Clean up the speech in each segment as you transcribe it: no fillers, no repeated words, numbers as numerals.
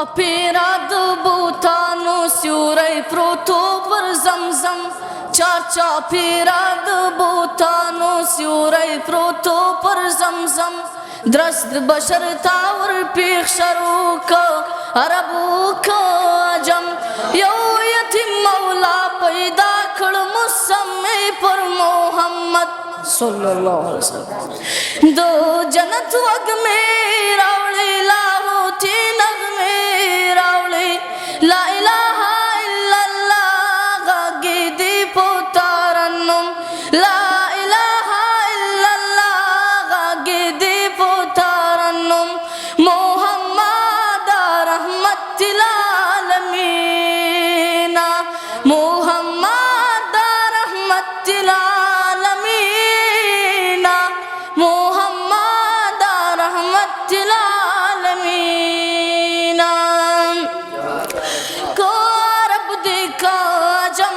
چاپیرا د بوتانو سیوری پروتو پر زمزم چاپیرا د بوتانو سیوری پروتو پر زمزم درست بشر تاور پیخ شروع کا عربو کا عجم یو یتیم مولا پیدا کړ مسمی پر محمد صلی اللہ علیہ وسلم دو جنت وگ میں راولی لاہوتی نغمے راولی لا الہ الا اللہ غاگی دی پوتارنم لا الہ الا اللہ غاگی دی پوتارنم محمد رحمت العالمین محمد رحمت العالمین محمد رحمت العالمین کو عرب دیکھا جم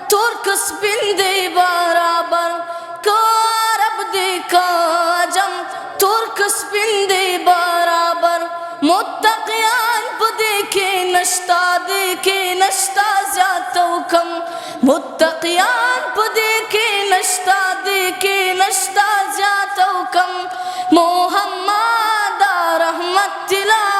ترک سپین دی برابر کو عرب دیکھا جم ترک سپین دی برابر متقیان پا دیکھے نشتا زیادہ کم متقیان پا دیکھے نشتا زیادہ کم محمد رحمت العالمین